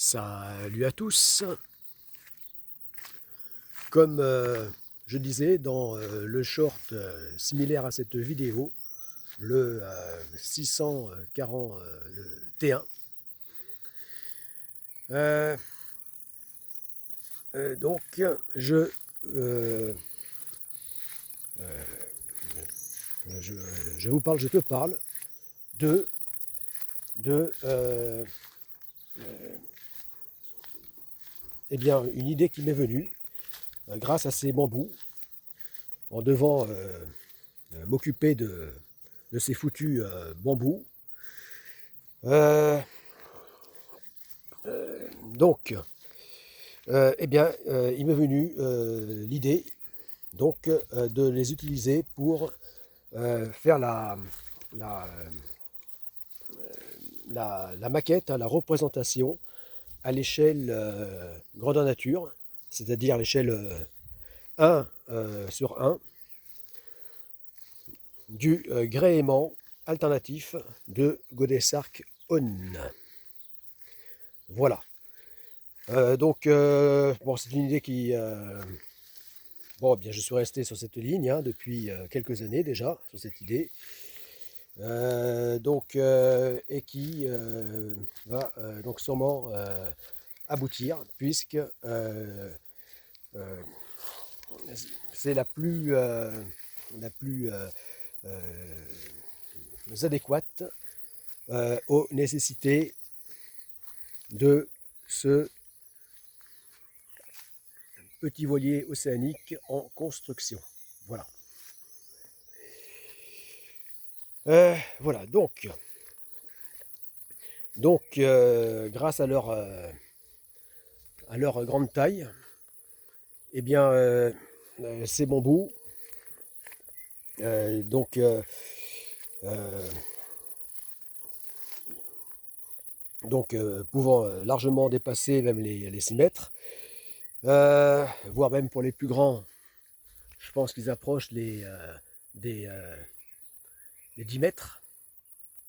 Salut à tous. Comme je disais dans le short similaire à cette vidéo, le 640 T1, donc euh, je, je te parle de, de eh bien, une idée qui m'est venue grâce à ces bambous, en devant m'occuper de ces foutus bambous. Euh, donc, il m'est venu l'idée donc de les utiliser pour faire la, la maquette, hein, la représentation à l'échelle grandeur nature, c'est-à-dire l'échelle 1 sur 1 du gréement alternatif de Godesarc-On. Voilà. Bon, c'est une idée qui... bon, bien, je suis resté sur cette ligne hein, depuis quelques années déjà, sur cette idée. Et qui va donc sûrement aboutir, puisque c'est la plus adéquate aux nécessités de ce petit voilier océanique en construction. Voilà. Voilà, grâce à leur grande taille, eh bien, ces bambous, pouvant largement dépasser même les 6 mètres, voire même pour les plus grands, je pense qu'ils approchent les 10 mètres,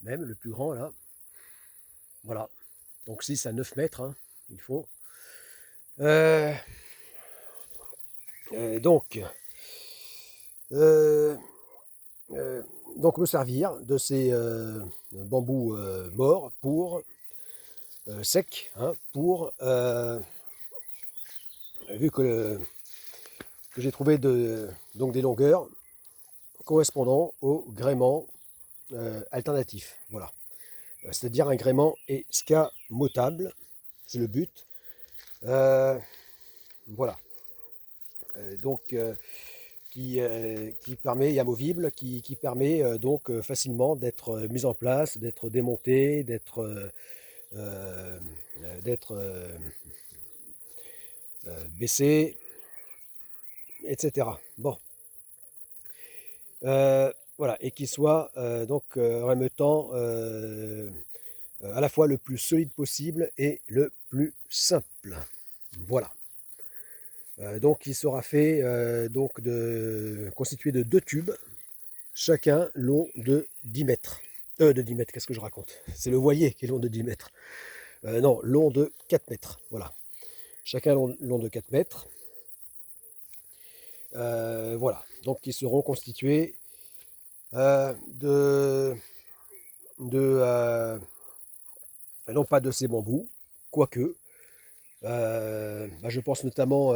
même le plus grand là. Voilà, donc 6 à 9 mètres, hein, il faut. Euh, euh, donc, euh, donc me servir de ces bambous morts pour secs, hein, pour vu que j'ai trouvé donc des longueurs correspondant au gréement alternatif. Voilà. C'est-à-dire un gréement escamotable, c'est le but. Voilà. Qui permet, et amovible, qui permet facilement d'être mis en place, d'être démonté, d'être baissé, etc. Bon. Voilà, et qui soit en même temps à la fois le plus solide possible et le plus simple. Voilà. Donc il sera fait constitué de 2 tubes, chacun long de 10 mètres. De 10 mètres, qu'est-ce que je raconte? C'est le voilier qui est long de 10 mètres. Non, long de 4 mètres. Voilà. Chacun long de 4 mètres. Voilà. Donc ils seront constitués de non pas de ces bambous, quoique. Je pense notamment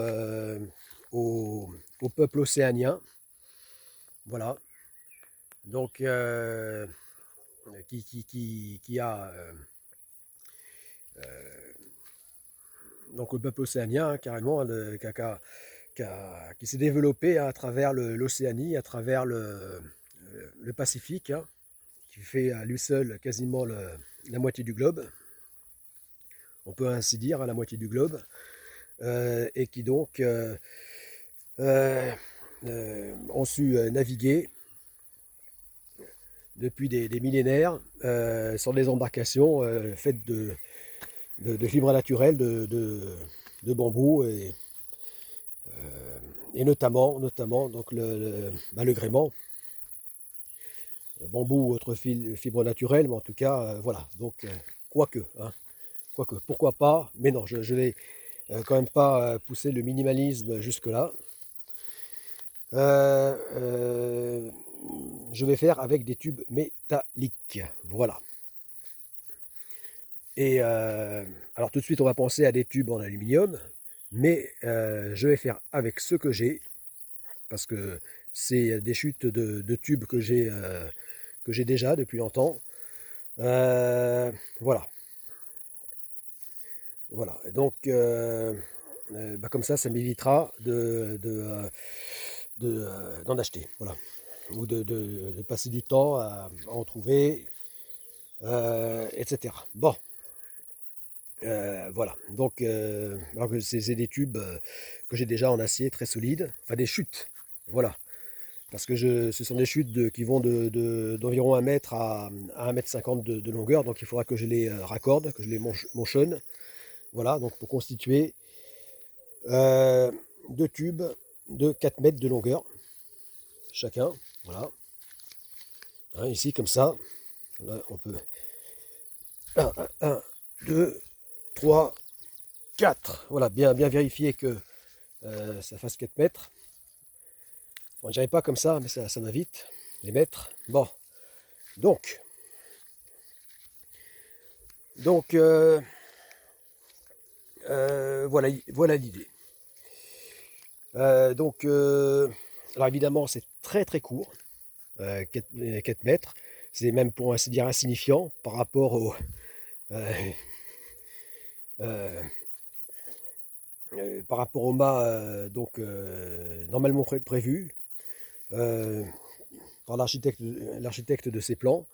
au peuple océanien, voilà, donc qui a donc le peuple océanien hein, carrément, qui s'est développé à travers l'Océanie, à travers le Pacifique, hein, qui fait à lui seul quasiment la moitié du globe, on peut ainsi dire, à la moitié du globe, et qui donc ont su naviguer depuis des millénaires sur des embarcations faites de fibres naturelles, de bambou et notamment donc le gréement, bambou ou autre fibre naturelle, mais en tout cas, voilà, donc quoique, hein, Quoique, pourquoi pas, mais non, je vais quand même pas pousser le minimalisme jusque-là. Je vais faire avec des tubes métalliques, voilà. Et alors tout de suite, on va penser à des tubes en aluminium, mais je vais faire avec ce que j'ai, parce que c'est des chutes de tubes que j'ai déjà depuis longtemps. Voilà, voilà. Donc, bah, comme ça m'évitera d'en acheter, voilà, ou de passer du temps à en trouver, etc. Bon. Voilà, donc alors que c'est des tubes que j'ai déjà en acier très solides, enfin des chutes, voilà, parce que ce sont des chutes qui vont d'environ 1 mètre à 1,50 m de longueur, donc il faudra que je les raccorde, que je les monchonne, voilà, donc pour constituer euh, deux tubes de 4 mètres de longueur chacun, voilà. Hein, ici comme ça, là on peut 1, 2, 3, 4, voilà, bien vérifier que ça fasse 4 mètres. Bon, je dirais pas comme ça, mais ça va vite, les mètres. Bon, donc, donc voilà l'idée. Donc, alors évidemment, c'est très très court, 4 mètres. C'est même pour ainsi dire insignifiant par rapport euh, euh, au mât donc normalement prévu par l'architecte de ces plans.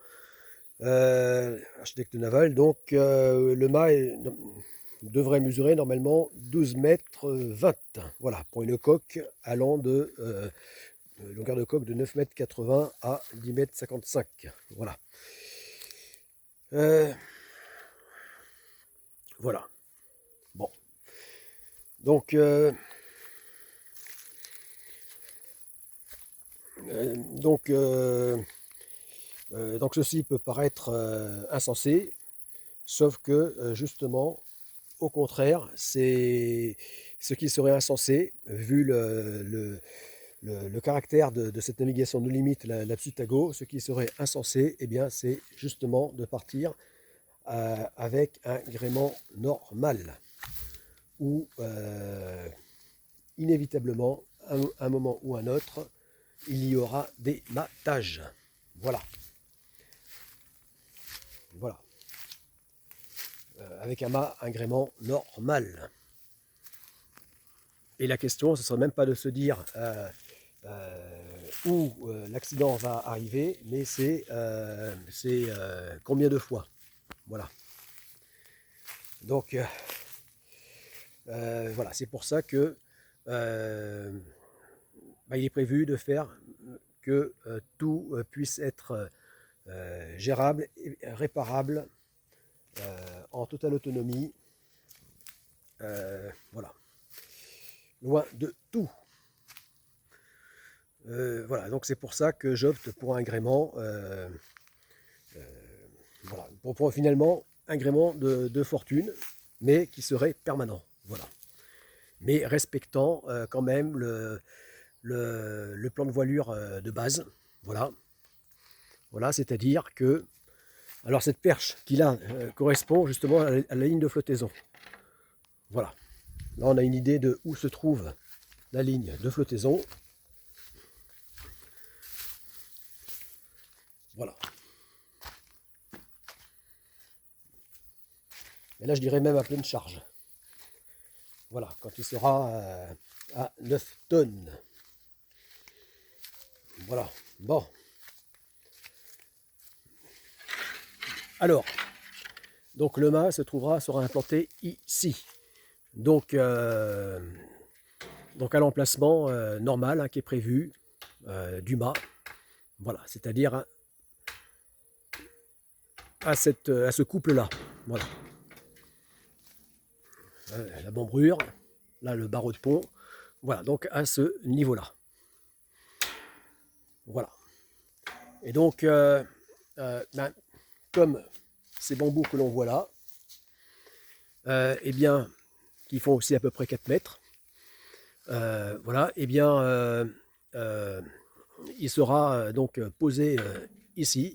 Architecte naval, donc le mât devrait mesurer normalement 12 mètres 20, voilà, pour une coque allant de longueur de coque de 9 mètres 80 à 10 mètres 55, voilà. Euh, voilà, bon, donc donc donc ceci peut paraître insensé, sauf que justement, au contraire, c'est ce qui serait insensé, vu le caractère de cette navigation no limite, la Psutago. Ce qui serait insensé, eh bien, c'est justement de partir avec un gréement normal, où inévitablement, à un moment ou un autre, il y aura des mâtages. Voilà, voilà. Avec un gréement normal. Et la question, ce ne serait même pas de se dire où l'accident va arriver, mais c'est combien de fois. Voilà. Donc, voilà, c'est pour ça que il est prévu de faire que tout puisse être gérable et réparable en totale autonomie. Voilà. Loin de tout. Voilà, donc c'est pour ça que j'opte pour un gréement, voilà, pour finalement un gréement de fortune, mais qui serait permanent. Voilà. Mais respectant quand même le plan de voilure de base. Voilà. Voilà, c'est-à-dire que, alors cette perche qu'il a correspond justement à la ligne de flottaison. Voilà. Là, on a une idée de où se trouve la ligne de flottaison. Voilà. Et là, je dirais même à pleine charge. Voilà, quand il sera à 9 tonnes. Voilà. Bon. Alors, donc le mât sera implanté ici. Donc à l'emplacement normal qui est prévu du mât. Voilà, c'est-à-dire à ce couple-là. Voilà. La membrure, là le barreau de pont. Voilà, donc à ce niveau-là. Voilà. Et donc, comme ces bambous que l'on voit là, eh bien, qui font aussi à peu près 4 mètres, voilà, eh bien, euh, il sera donc posé ici,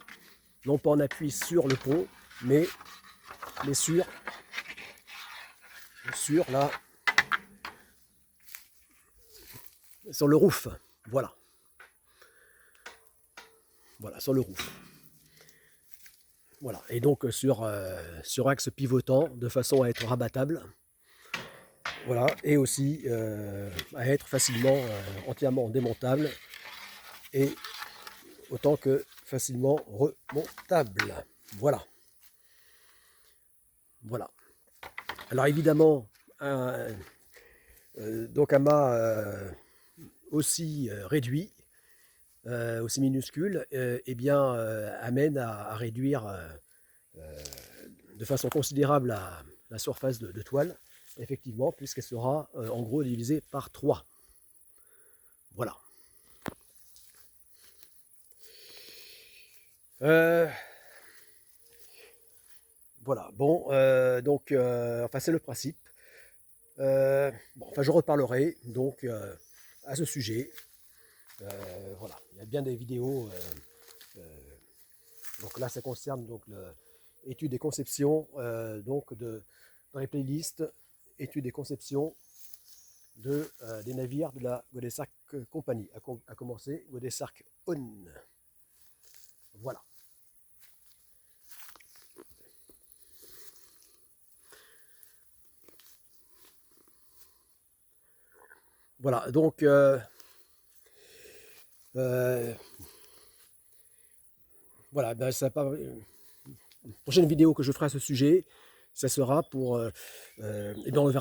non pas en appui sur le pont, mais, mais là, sur le roof, voilà, voilà, sur le roof. Voilà, et donc sur axe pivotant, de façon à être rabattable, voilà, et aussi à être facilement, entièrement démontable, et autant que facilement remontable. Voilà, voilà. Alors évidemment, donc un mât aussi réduit, aussi minuscule, eh bien, amène à réduire de façon considérable la surface de toile, effectivement, puisqu'elle sera en gros divisée par 3. Voilà. Voilà, bon, donc, enfin c'est le principe. Bon, enfin je reparlerai donc à ce sujet. Voilà, il y a bien des vidéos. Donc là, ça concerne donc l'étude et conception dans les playlists, études et conception des navires de la Godesarc Company, à commencer Godesarc On. Voilà. Voilà, donc voilà, ben, prochaine vidéo que je ferai à ce sujet, ça sera pour, et ben on verra